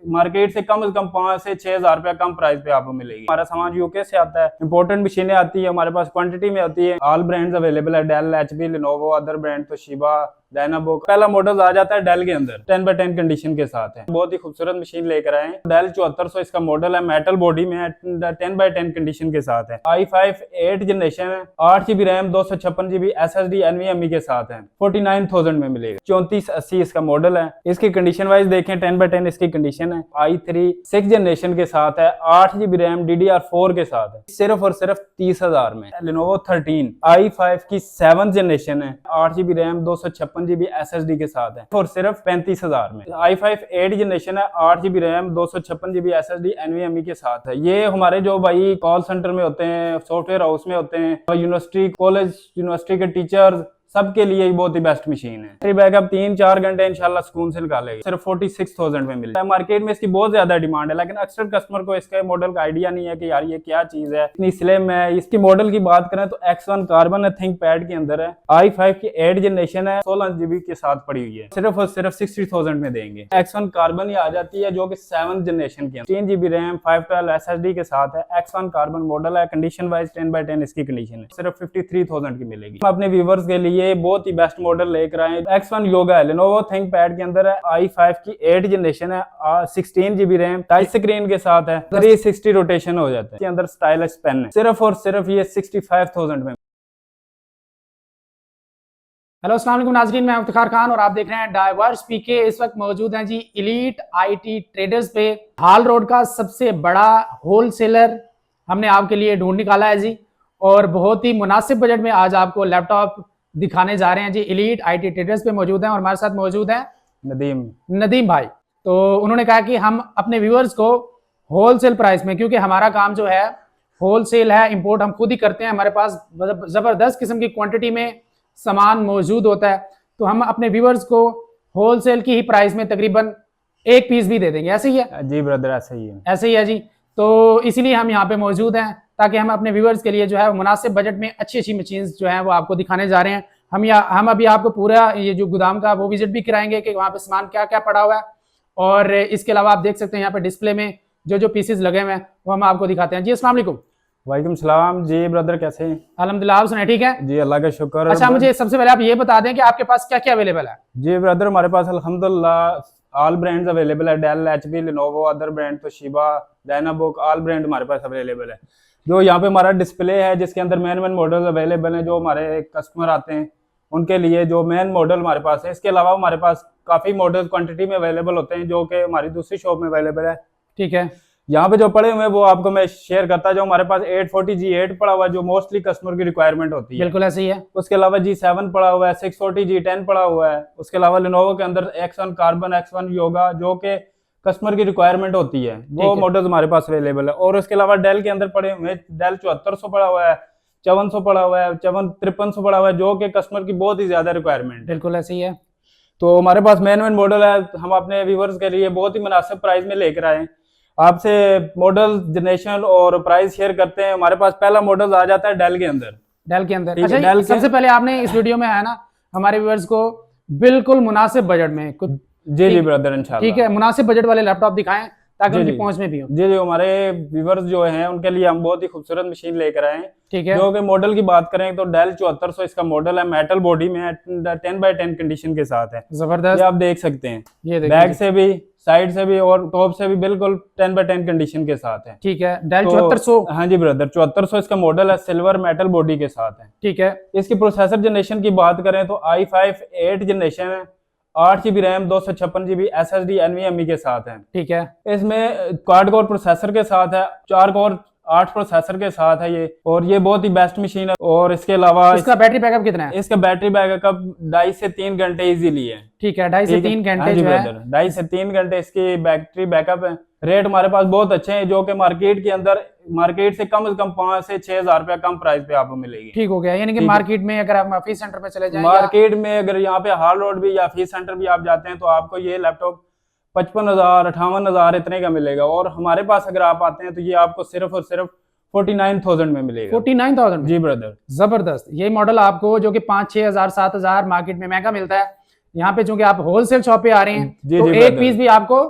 Market से कम 5 से 6 हजार रुपया कम प्राइस पे आपको मिलेगी। हमारा सामान यूके से आता है, इंपोर्टेड मशीनें आती है हमारे पास, क्वांटिटी में आती है। ऑल ब्रांड्स अवेलेबल है, Dell, HP, Lenovo, other brand Toshiba, Dynabook. पहला मॉडल आ जाता है डेल के अंदर 10x10 कंडीशन के साथ है। बहुत ही खूबसूरत मशीन लेकर आए हैं। डेल 7400 इसका मॉडल है, मेटल बॉडी में है, 10x10 कंडीशन के साथ है। i5 8 जनरेशन है, 8GB RAM, 256GB SSD NVMe के साथ है, 49,000 में मिलेगा। 3480 इसका मॉडल है। इसकी कंडीशन वाइज देखें 10x10 इसकी कंडीशन है। i3 6 जनरेशन के साथ है, 8GB रैम DDR4 के साथ है, सिर्फ और सिर्फ 30,000 में। Lenovo 13 i5 की 7 जनरेशन है, 8GB रैम, 256GB SSD के साथ है, और सिर्फ 35,000 में। i5 8 जनरेशन है, 8GB RAM, 256GB SSD NVMe के साथ है। ये हमारे जो भाई कॉल सेंटर में होते हैं, सॉफ्टवेयर हाउस में होते हैं, यूनिवर्सिटी, कॉलेज, यूनिवर्सिटी के टीचर्स, सबके लिए बहुत ही बेस्ट मशीन है। बैटरी बैकअप 3-4 घंटे इंशाल्लाह सुकून से निकालेगी। सिर्फ 46,000 में मिल जाए। मार्केट में इसकी बहुत ज्यादा डिमांड है, लेकिन अक्सर कस्टमर को इसके मॉडल का आइडिया नहीं है कि यार ये क्या चीज है, इतनी स्लिम है। इसकी मॉडल की बात करें तो X1 कार्बन है, थिंक पैड के अंदर है, i5 की 8 जनरेशन है, 16GB के साथ पड़ी हुई है, सिर्फ और सिर्फ 60,000 में देंगे। X1 कार्बन ही आ जाती है जो कि 7 जनरेशन की 3GB रैम, 512 SSD के साथ है। X1 कार्बन मॉडल है, कंडीशन वाइज 10x10 इसकी कंडीशन है, सिर्फ 53,000 की मिलेगी। अपने व्यूवर्स के लिए बहुत ही बेस्ट मॉडल लेकर आए। X1 योगा है, Lenovo ThinkPad के अंदर है, i5 की 8 जनरेशन है, 16GB रैम, टच स्क्रीन के साथ है, 360 रोटेशन हो जाता है। इसके अंदर स्टाइलिश पेन है, सिर्फ और सिर्फ ये 65,000 में। हेलो अस्सलाम वालेकुम नाज़रीन, मैं इफ्तिखार खान और आप देख रहे हैं डाइवर्स पीके। इस वक्त मौजूद हैं जी एलीट IT ट्रेडर्स पे। हाल रोड का सबसे बड़ा होलसेलर हमने आपके लिए ढूंढ निकाला है जी, और बहुत ही मुनासिब बजट में आज आपको लैपटॉप दिखाने जा रहे हैं जी। एलीट IT ट्रेडर्स पे मौजूद हैं और हमारे साथ मौजूद हैं नदीम भाई। तो उन्होंने कहा कि हम अपने व्यूअर्स को होलसेल प्राइस में, क्योंकि हमारा काम जो है होलसेल है, इंपोर्ट हम खुद ही करते हैं, हमारे पास ज़बरदस्त किस्म की क्वांटिटी में सामान मौजूद होता है, तो हम अपने व्यूअर्स को होलसेल की ही प्राइस में तकरीबन 1 पीस भी दे देंगे। ऐसे ही है जी ब्रदर, ऐसे ही है, ऐसे ही है जी। तो इसीलिए हम यहाँ पे मौजूद हैं ताकि हम अपने व्यूअर्स के लिए जो है मुनासिब बजट में अच्छी अच्छी मशीन्स जो है वो आपको दिखाने जा रहे हैं। हम अभी आपको पूरा ये जो गोदाम का वो विजिट भी कराएंगे कि वहाँ पे सामान क्या क्या पड़ा हुआ है, और इसके अलावा आप देख सकते हैं यहाँ पे डिस्प्ले में जो जो पीसेस लगे हुए हैं वो हम आपको दिखाते हैं जी। अस्सलाम वालेकुम। वालेकुम सलाम जी ब्रदर, कैसे हैं? अल्हम्दुलिल्लाह, आप सुनाए ठीक है जी, अल्लाह का शुक्र। अच्छा, मुझे सबसे पहले आप ये बता दें कि आपके पास क्या क्या अवेलेबल है? जी ब्रदर, हमारे पास अल्हम्दुलिल्लाह ऑल ब्रांड्स अवेलेबल है, Dell, HP, Lenovo, other brand Toshiba, Dynabook, all brand हमारे पास अवेलेबल है। जो यहाँ पे हमारा डिस्प्ले है जिसके अंदर मेन मॉडल अवेलेबल हैं, जो हमारे कस्टमर आते हैं उनके लिए जो मेन मॉडल हमारे पास है। इसके अलावा हमारे पास काफ़ी मॉडल क्वांटिटी में अवेलेबल होते हैं जो कि हमारी दूसरी शॉप में अवेलेबल है। ठीक है, यहाँ पे जो पड़े हुए हैं वो आपको मैं शेयर करता जो हमारे पास 840G8 पड़ा हुआ है, जो मोस्टली कस्टमर की रिक्वायरमेंट होती है। बिल्कुल ऐसे ही है। उसके अलावा G7 पड़ा हुआ है, 640G10 पड़ा हुआ है। उसके अलावा Lenovo के अंदर X1 कार्बन, X1 योगा, जो कि कस्टमर की रिक्वायरमेंट होती है, वो मॉडल्स हमारे पास अवेलेबल है। और उसके अलावा डेल के अंदर पड़े हुए डेल 7400 पड़ा हुआ है, 5400 पड़ा हुआ है, 5300 पड़ा हुआ है, जो कि कस्टमर की बहुत ही ज्यादा रिक्वायरमेंट। बिल्कुल ऐसे ही है। तो हमारे पास मेन मॉडल है, हम अपने व्यूवर्स के लिए बहुत ही मुनासिब प्राइस में लेकर आए। आपसे मॉडल, जनरेशन और प्राइस शेयर करते हैं। हमारे पास पहला मॉडल आ जाता है डेल के अंदर। अच्छा, डेल सबसे पहले आपने इस वीडियो में है ना हमारे व्यूअर्स को बिल्कुल मुनासिब बजट में कुछ जी ब्रदर इंशाल्लाह ठीक है मुनासिब बजट वाले लैपटॉप दिखाएं ताकि उनकी पहुंच में भी हो। जी, हमारे व्यूअर्स जो हैं उनके लिए हम बहुत ही खूबसूरत मशीन लेकर आए हैं। ठीक है, जो कि मॉडल की बात करें तो डेल 7400 इसका मॉडल है, मेटल बॉडी में है, 10x10 कंडीशन के साथ है। जबरदस्त, ये आप देख सकते हैं, ये बैक से भी, साइड से भी और टॉप से भी बिल्कुल 10x10 कंडीशन के साथ है। ठीक है, डेल 7400। हाँ जी ब्रदर, 7400 इसका मॉडल है, सिल्वर मेटल बॉडी के साथ है। ठीक है, इसकी प्रोसेसर जनरेशन की बात करें तो i5 8 जनरेशन है, 8GB RAM, 256GB SSD NVMe के साथ है। ठीक है, इसमें क्वाड कोर प्रोसेसर के साथ है, 4 कोर 8 प्रोसेसर के साथ है ये, और ये बहुत ही बेस्ट मशीन है। और इसके अलावा इसका बैटरी बैकअप कितना है? इसका बैटरी बैकअप 2.5 से 3 घंटे इजीली है। ठीक है, 2.5 से 3 घंटे जो है, 2.5 से 3 घंटे इसकी बैटरी बैकअप है। रेट हमारे पास बहुत अच्छे हैं, जो कि मार्केट के अंदर मार्केट से कम 5 से 6 हजार रुपया कम प्राइस पे आपको मिलेगी। ठीक हो गया, यानी कि मार्केट में अगर आप फीस सेंटर में चले जाएं, मार्केट में अगर यहाँ पे हाल रोड भी या फीस सेंटर भी आप जाते हैं तो आपको ये लैपटॉप 55,000 58,000 इतने का मिलेगा। और हमारे पास अगर आप आते हैं तो ये आपको सिर्फ और सिर्फ 49,000 में मिलेगा। 49,000 में? जी ब्रदर, जबरदस्त। ये मॉडल आपको जो कि 5-6 हजार 7 हजार मार्केट में महंगा मिलता है, यहाँ पे चूंकि आप होलसेल शॉप पे आ रहे हैं तो एक पीस भी आपको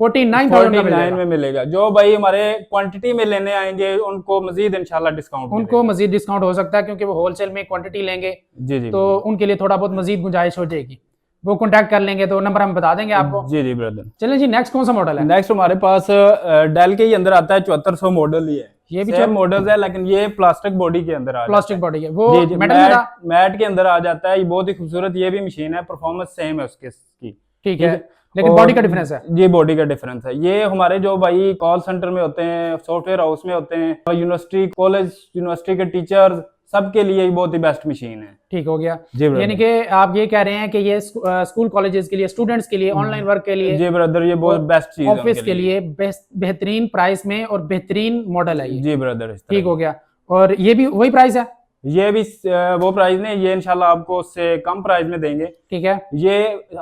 49,000 का 49 में मिलेगा। जो भाई हमारे क्वांटिटी में लेने आएंगे उनको मजीद इंशाल्लाह डिस्काउंट उनको मजीद डिस्काउंट हो सकता है, क्योंकि वो होलसेल में क्वांटिटी लेंगे जी जी तो उनके लिए थोड़ा बहुत मजीद गुंजाइश हो जाएगी। वो कॉन्टैक्ट कर लेंगे तो नंबर हम बता देंगे आपको। जी जी ब्रदर। चलिए जी, नेक्स्ट कौन सा मॉडल है? नेक्स्ट हमारे पास डेल के ही अंदर आता है 7400 मॉडल ही है। ये भी सेम मॉडल्स है लेकिन ये प्लास्टिक बॉडी के अंदर आ प्लास्टिक बॉडी है, वो जी जी, मेटल में था। मैट के अंदर आ जाता है। ये बहुत ही खूबसूरत ये भी मशीन है, परफॉर्मेंस सेम है उसके की। ठीक है, लेकिन बॉडी का डिफरेंस है। ये बॉडी का डिफरेंस है। ये हमारे जो भाई कॉल सेंटर में होते हैं, सॉफ्टवेयर हाउस में होते हैं, यूनिवर्सिटी कॉलेज यूनिवर्सिटी के टीचर्स सबके लिए बहुत ही बेस्ट मशीन है। ठीक हो गया। जी ब्रदर। यानी कि आप ये कह रहे हैं कि ये स्कूल कॉलेजेस के लिए, स्टूडेंट्स के लिए, ऑनलाइन वर्क के लिए, जी ब्रदर, ये बहुत बेस्ट चीज है ऑफिस के लिए बेहतरीन प्राइस में और बेहतरीन मॉडल है ये। जी ब्रदर। ठीक हो गया। और ये भी वही प्राइस है? ये भी वो प्राइस नहीं, ये इंशाल्लाह आपको उससे कम प्राइस में देंगे। ठीक है। ये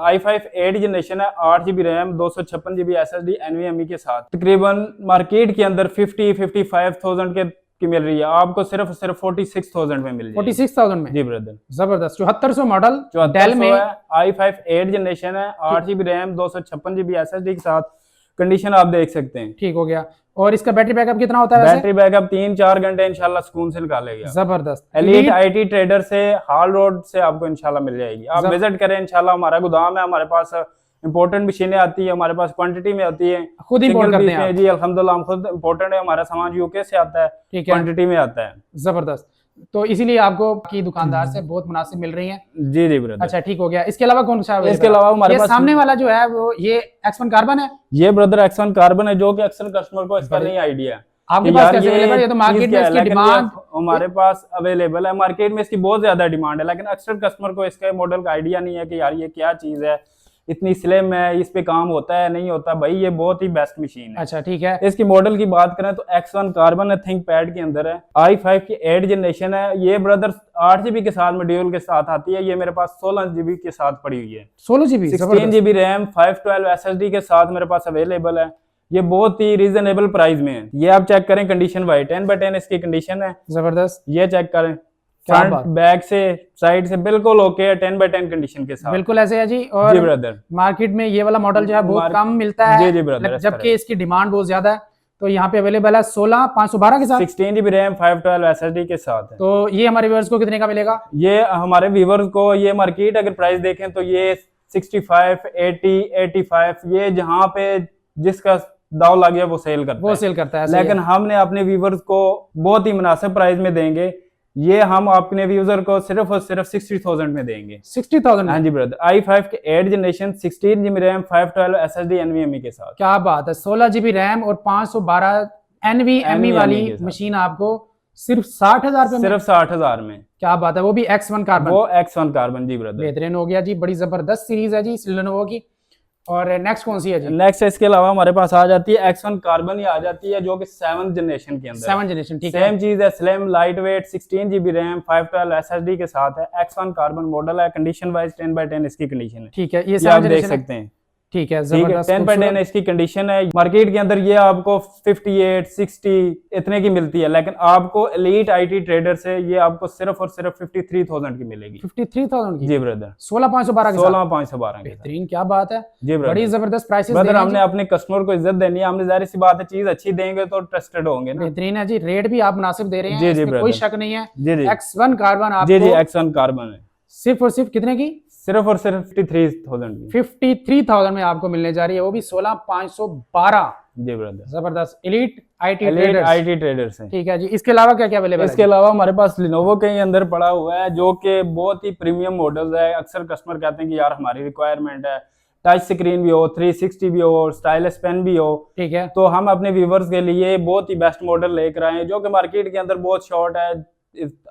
i5 8 जनरेशन है, 8 GB RAM, 256 GB SSD NVMe के साथ। तकरीबन मार्केट के अंदर 55,000 की मिल रही है, आपको सिर्फ 46,000 में मिल जाएगी। 46,000 में? जी ब्रदर। जबरदस्त। 7400 मॉडल डेल 7400 में है, i5 8 जनरेशन है, 8 GB रैम, 256 GB SSD के साथ। कंडीशन आप देख सकते हैं। ठीक हो गया। और इसका बैटरी बैकअप कितना होता है वैसे? बैटरी बैकअप 3-4 घंटे इंशाल्लाह सुकून से निकालेगा। जबरदस्त। एलीट IT ट्रेडर से हाल रोड से आपको इंशाल्लाह मिल जाएगी। आप विजिट करें इंशाल्लाह। हमारा गोदाम है, हमारे पास इंपोर्टेंट मशीनें आती है, हमारे पास क्वांटिटी में आती है, खुद इंपोर्ट करते हैं आप? जी अल्हम्दुलिल्लाह, हम खुद इंपोर्टेंट है। हमारा सामान यूके से आता है, ठीक है, क्वांटिटी में आता है। जबरदस्त। तो इसीलिए आपको की दुकानदार से बहुत मुनासिब मिल रही है। जी जी ब्रदर। अच्छा, ठीक हो गया। इसके अलावा कौन सा? इसके अलावा हमारे पास सामने वाला जो है वो ये X1 कार्बन है। ये ब्रदर X1 कार्बन है, जो कि अक्सर कस्टमर को इसका नहीं आइडिया है आपके पास कैसे अवेलेबल है? ये तो मार्केट में इसकी डिमांड हमारे पास अवेलेबल है। मार्केट में इसकी बहुत ज्यादा डिमांड है, लेकिन अक्सर कस्टमर को इसके मॉडल का आइडिया नहीं है कि यार ये क्या चीज है, इतनी स्लिम है, इस पे काम होता है नहीं होता। भाई ये बहुत ही बेस्ट मशीन है। अच्छा, ठीक है। इसकी मॉडल की बात करें तो X1 कार्बन है, थिंक पैड के अंदर है, i5 की 8 जनरेशन है। ये ब्रदर 8 GB के साथ मॉड्यूल के साथ आती है। ये मेरे पास 16 GB के साथ पड़ी हुई है। 16 GB 16 GB रैम, 512 SSD के साथ मेरे पास अवेलेबल है। ये बहुत ही रीजनेबल प्राइस में है। ये आप चेक करें, कंडीशन वाइज 10/10 इसकी कंडीशन है। जबरदस्त। ये चेक करें, फ्रंट बैक से साइड से बिल्कुल ओके है, 10/10 कंडीशन के साथ। बिल्कुल ऐसे है जी। और जी ब्रदर, मार्केट में ये वाला मॉडल जो है बहुत कम मिलता है। जी जी ब्रदर, जबकि इसकी डिमांड बहुत ज्यादा है। तो यहाँ पे अवेलेबल है 16/512 के साथ, 16 GB रैम, 512 SSD के साथ है। तो ये हमारे व्यूअर्स को कितने का मिलेगा? ये हमारे व्यूअर्स को ये मार्केट अगर प्राइस देखें तो ये 65, 80, 85, ये जहाँ पे जिसका दाव लग गया वो सेल करता है। लेकिन हमने अपने व्यूअर्स को बहुत ही मुनासिब प्राइस में देंगे। ये हम अपने यूजर को सिर्फ और सिर्फ 60,000 में देंगे। 60,000? हाँ जी ब्रदर। i5 के 8 generation, 16 GB RAM, 512 SSD NVMe के साथ। क्या बात है। 16 GB रैम और 512 NVMe वाली मशीन आपको सिर्फ 60,000 रुपए में? सिर्फ 60,000 में। क्या बात है। वो भी X1 कार्बन? वो X1 कार्बन जी ब्रदर। बेहतरीन हो गया जी। बड़ी जबरदस्त सीरीज है जी लेनोवो की। और नेक्स्ट कौन सी है जी? नेक्स्ट इसके अलावा हमारे पास आ जाती है X1 कार्बन ही आ जाती है, जो कि 7th जनरेशन के अंदर। 7th जनरेशन, ठीक है। सेम चीज है, slim, light weight, 16 GB RAM, 512 SSD के साथ है। X1 कार्बन मॉडल है। कंडीशन वाइज 10/10 इसकी कंडीशन है। ठीक है, ये आप देख सकते हैं। ठीक है, जबरदस्त। 10/10 इसकी कंडीशन है। मार्केट के अंदर ये आपको 58, 60 इतने की मिलती है, लेकिन आपको एलीट IT ट्रेडर से ये आपको सिर्फ और सिर्फ 53,000 की मिलेगी। 53,000 की? जी ब्रदर। 16,512 के साथ? 16,512 बेहतरीन, क्या बात है जी ब्रदर। बड़ी जबरदस्त प्राइसेस ब्रदर, हमने अपने कस्टमर को इज्जत देनी है। हमने जाहिर सी बात है, चीज अच्छी देंगे तो ट्रस्टेड होंगे ना। बेहतरीन है जी। रेट भी आप मुनासिब दे रहे हैं, जी जी इसमें कोई शक नहीं है। जी जी। X1 कार्बन आपको जी जी, X1 कार्बन है। सिर्फ और सिर्फ कितने की? सिर्फ और सिर्फ 53,000 की। 53,000 में आपको मिलने जा रही है, वो भी 16,512। जी ब्रदर। जबरदस्त। एलीट IT ट्रेडर से। ठीक है जी। इसके अलावा क्या क्या अवेलेबल है? इसके अलावा हमारे पास लिनोवो के ही अंदर पड़ा हुआ है, जो कि बहुत ही प्रीमियम मॉडल्स है। अक्सर कस्टमर कहते हैं कि यार हमारी रिक्वायरमेंट है टच स्क्रीन भी हो, 360 भी हो, स्टाइलिश पेन भी हो। ठीक है। तो हम अपने व्यूवर्स के लिए बहुत ही बेस्ट मॉडल लेकर आए हैं, जो कि मार्केट के अंदर बहुत शॉर्ट है।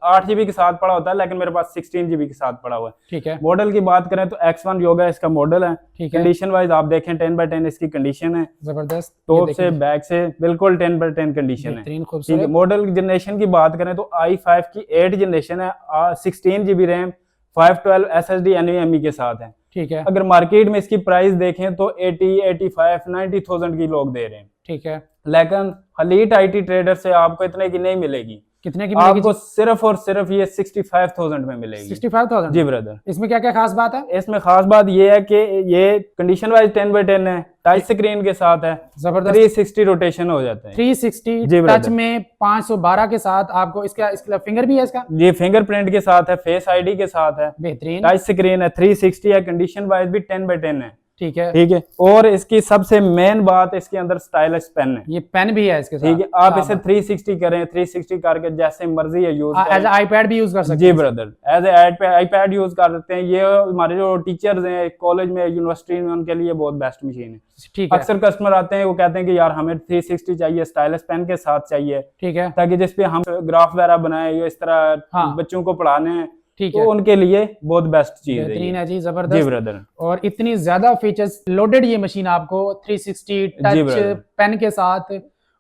8 GB के साथ पड़ा होता है, लेकिन मेरे पास 16 GB के साथ पड़ा हुआ है। ठीक है। मॉडल की बात करें तो X1 योगा इसका मॉडल है। ठीक है। कंडीशन वाइज आप देखें 10/10 इसकी कंडीशन है। जबरदस्त। टॉप से बैक से बिल्कुल 10/10 कंडीशन है। ठीक है। मॉडल जनरेशन की बात करें तो i5 की 8 जनरेशन है, 16 GB रैम, 512 SSD NVMe के साथ है। ठीक है। अगर मार्केट में इसकी प्राइस देखें तो 80, 85, 90,000 की लोग दे रहे हैं। ठीक है। लेकिन एलीट IT ट्रेडर से आपको इतने की नहीं मिलेगी। कितने की मिलेगी? आपको सिर्फ और सिर्फ ये 65,000 में मिलेगी। 65,000 जी ब्रदर। इसमें क्या क्या खास बात है? इसमें खास बात ये है कि ये कंडीशन वाइज 10x10 है, टच स्क्रीन के साथ है, जबरदस्त। 360 रोटेशन हो जाता है। 360 जी टच brother। में 512 के साथ आपको इसका फिंगर भी है इसका? ये फिंगरप्रिंट के साथ है, फेस आईडी के साथ है, बेहतरीन। टच स्क्रीन है, 360 है, कंडीशन वाइज भी 10x10 है। ठीक है। ठीक है। और इसकी सबसे मेन बात, इसके अंदर स्टाइलिश पेन है। ये पेन भी है इसके साथ। ठीक है। आप इसे 360 करें, 360 करके जैसे मर्जी है यूज एज करें। आईपैड भी यूज कर सकते जी हैं। Brother, as a iPad use कर सकते हैं। ये हमारे जो टीचर्स हैं कॉलेज में, यूनिवर्सिटी में, उनके लिए बहुत बेस्ट मशीन है। ठीक है। अक्सर कस्टमर आते हैं, वो कहते हैं कि यार हमें 360 चाहिए, स्टाइलिश पेन के साथ चाहिए, ठीक है। ताकि जिसपे हम ग्राफ वगैरह बनाए, या इस तरह हाँ। बच्चों को पढ़ाने हैं, ठीक तो है। उनके लिए बहुत बेस्ट चीज बेहतरीन है है जी, जी जबरदस्त। ब्रदर। और इतनी ज्यादा फीचर्स लोडेड ये मशीन आपको 360 जी टच brother। पेन के साथ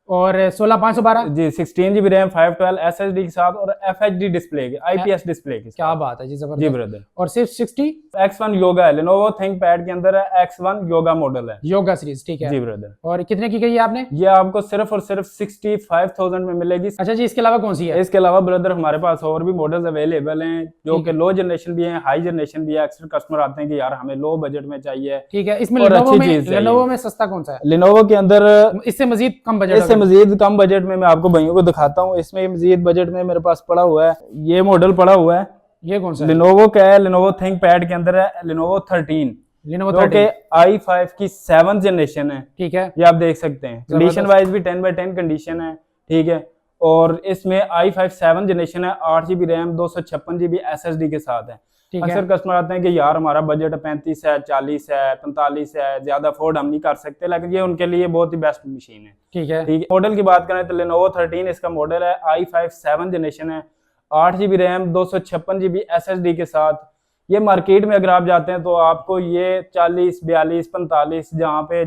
और 16512। जी 16 GB रैम, 512 SSD के साथ, और FHD डिस्प्ले, IPS डिस्प्ले के साथ। क्या बात है जी, जी जबरदस्त। ब्रदर। और सिर्फ 60 X1 योगा है, Lenovo ThinkPad के अंदर है, X1 योगा मॉडल है। योगा सीरीज। ठीक है। जी ब्रदर। और कितने की कही है आपने? ये आपको सिर्फ और सिर्फ 65,000 में मिलेगी। अच्छा जी, इसके अलावा कौन सी है? इसके अलावा ब्रदर हमारे पास और भी मॉडल्स अवेलेबल हैं, जो ठीक कि लो जनरेशन भी हैं, हाई जनरेशन भी है। अक्सर कस्टमर आते हैं कि यार हमें लो बजट में चाहिए। ठीक है। इसमें और लेनोवो अच्छी में चीज चाहिए। लेनोवो में सस्ता कौन सा है? Lenovo के अंदर इससे मजीद कम बजट इससे मजीद कम बजट में मैं आपको भाइयों को दिखाता हूँ। इसमें मजीद बजट में मेरे पास पड़ा हुआ है, ये मॉडल पड़ा हुआ है, ये कौन सा है? Lenovo का है, Lenovo ThinkPad के अंदर है, Lenovo 13, लेनोवो जो कि 13। i5 की 7th जनरेशन है। ठीक है। ये आप देख सकते हैं, कंडीशन वाइज भी 10x10 कंडीशन है। ठीक है। और इसमें i5 7th जनरेशन है, 8 GB रैम, 256 GB SSD के साथ है। ठीक है। अक्सर कस्टमर आते हैं कि यार हमारा बजट 35 है, 40 है, 45 है, ज्यादा अफोर्ड हम नहीं कर सकते, लेकिन ये उनके लिए बहुत ही बेस्ट मशीन है। ठीक है। ठीक है। मॉडल की बात करें तो Lenovo 13 इसका मॉडल है, i5 7th जनरेशन है, 8 GB रैम, 256 GB SSD के साथ। ये मार्केट में अगर आप जाते हैं तो आपको ये 40, 42, 45 जहाँ पे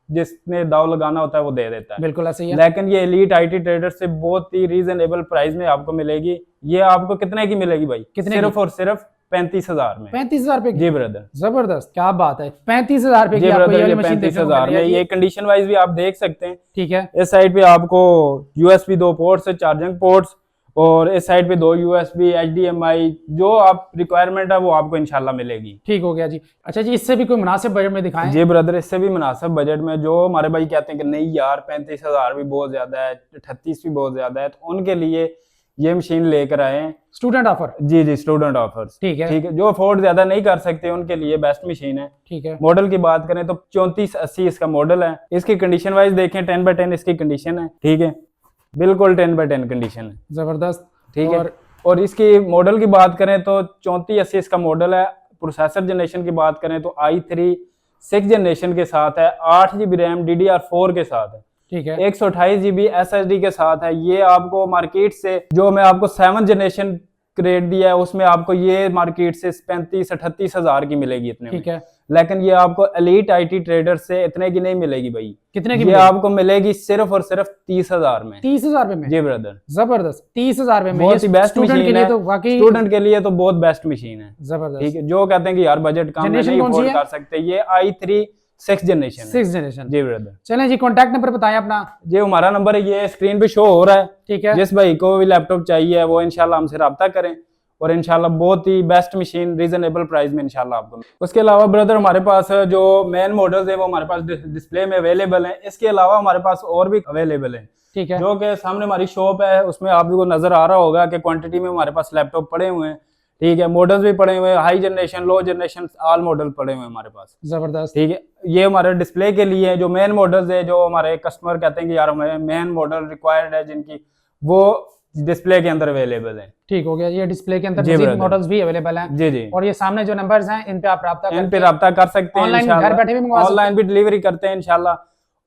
जिसने दाव लगाना होता है वो दे देता है। बिल्कुल ऐसे ही है। लेकिन ये एलीट IT ट्रेडर से बहुत ही रीजनेबल प्राइस में आपको मिलेगी। ये आपको कितने की मिलेगी भाई? कितने सिर्फ की? और सिर्फ 35,000 में। 35,000 रुपए की? जी ब्रदर। जबरदस्त, क्या बात है। 35,000 रुपए की जी आपको ब्रदर, ये वाली ये मशीन देखने को 35,000 मिल में। रही है। ये कंडीशन वाइज भी आप देख सकते हैं। ठीक है। इस साइड पे आपको USB 2 पोर्ट्स है, चार्जिंग पोर्ट्स, और इस साइड पे 2 USB, HDMI, जो आप रिक्वायरमेंट है वो आपको इंशाल्लाह मिलेगी। ठीक हो गया जी। अच्छा जी, इससे भी कोई मुनासिब बजट में दिखाएं। जी ब्रदर, इससे भी मुनासिब बजट में, जो हमारे भाई कहते हैं कि नहीं यार 35,000 भी बहुत ज्यादा है, 38 भी बहुत ज्यादा है, तो उनके लिए ये मशीन लेकर आए हैं। Student offer. जी जी, स्टूडेंट ऑफर्स। ठीक है। ठीक है। जो अफोर्ड ज्यादा नहीं कर सकते उनके लिए बेस्ट मशीन है। ठीक है। मॉडल की बात करें तो 3480 इसका मॉडल है। इसकी कंडीशन वाइज देखें, 10x10 इसकी कंडीशन है। ठीक है, बिल्कुल 10x10 कंडीशन है। जबरदस्त। ठीक है। और इसकी मॉडल की बात करें तो 3480 इसका मॉडल है। प्रोसेसर जनरेशन की बात करें तो i3 6th जनरेशन के साथ है, 8 GB रैम, DDR4 के साथ है, ठीक है। 128 GB SSD के साथ है। ये आपको मार्केट से, जो मैं आपको 7th जनरेशन रेट दिया है उसमें आपको ये मार्केट से 35-38 हजार की मिलेगी इतने में। ठीक है। लेकिन ये आपको एलीट IT ट्रेडर से इतने की नहीं मिलेगी भाई। कितने की ये मिलेगी? आपको मिलेगी सिर्फ और सिर्फ 30,000 में। 30,000 रुपए में? जी ब्रदर। जबरदस्त। 30,000 रुपए में बहुत ही बेस्ट स्टूडेंट मशीन के लिए है। तो वाकई स्टूडेंट के लिए तो बहुत बेस्ट मशीन है। जबरदस्त। ठीक है। जो कहते हैं कि यार बजट कम है, जनरेशन नहीं कौन सी अफोर्ड है? कर सकते, ये i3 6th जनरेशन है। 6th generation. जी ब्रदर। चलें जी, कॉन्टैक्ट नंबर बताएं अपना। जी हमारा नंबर है, ये स्क्रीन पे शो हो रहा है। ठीक है। जिस भाई को भी लैपटॉप चाहिए वो इंशाल्लाह हमसे रब्ता करें, और इंशाल्लाह बहुत ही बेस्ट मशीन रीजनेबल प्राइस में इंशाल्लाह आपको। उसके अलावा ब्रदर हमारे पास जो मेन मॉडल्स है वो हमारे पास डिस्प्ले में अवेलेबल हैं। इसके अलावा हमारे पास और भी अवेलेबल हैं, ठीक है। जो कि सामने हमारी शॉप है, उसमें आपको नजर आ रहा होगा कि क्वांटिटी में हमारे पास लैपटॉप पड़े हुए हैं। ठीक है। मॉडल्स भी पड़े हुए हैं, हाई जनरेशन, लो जनरेशन, ऑल मॉडल पड़े हुए हैं हमारे पास। जबरदस्त। ठीक है। ये हमारे डिस्प्ले के लिए जो मेन मॉडल्स है, जो हमारे कस्टमर कहते हैं कि यार हमें मेन मॉडल रिक्वायर्ड है जिनकी, वो डिस्प्ले के अंदर अवेलेबल है। ठीक हो गया। ये डिस्प्ले के अंदर जी मजीद brother। मॉडल्स भी अवेलेबल हैं। जी जी। और ये सामने जो नंबर्स हैं इन पे आप रब्ता इन पे करके रब्ता कर सकते हैं ऑनलाइन इंशाल्लाह। घर बैठे भी मंगवा सकते हैं। ऑनलाइन भी डिलीवरी करते हैं इंशाल्लाह।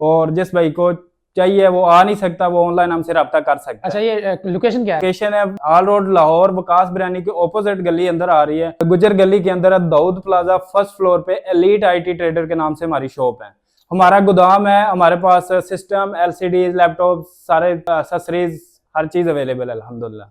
और जिस भाई को चाहिए वो आ नहीं सकता, वो ऑनलाइन हमसे रब्ता कर सकता अच्छा, है। ये लोकेशन क्या है? लोकेशन है आल रोड लाहौर, वकास बिरयानी के ऑपोजिट गली अंदर आ रही है, गुजर गली के अंदर है, दाऊद प्लाजा फर्स्ट फ्लोर पे एलीट IT ट्रेडर के नाम से हमारी शॉप है। हमारा गोदाम है, हमारे पास सिस्टम, LCD, लैपटॉप, सारे एक्सेसरीज, हर चीज अवेलेबल है अल्हम्दुलिल्लाह।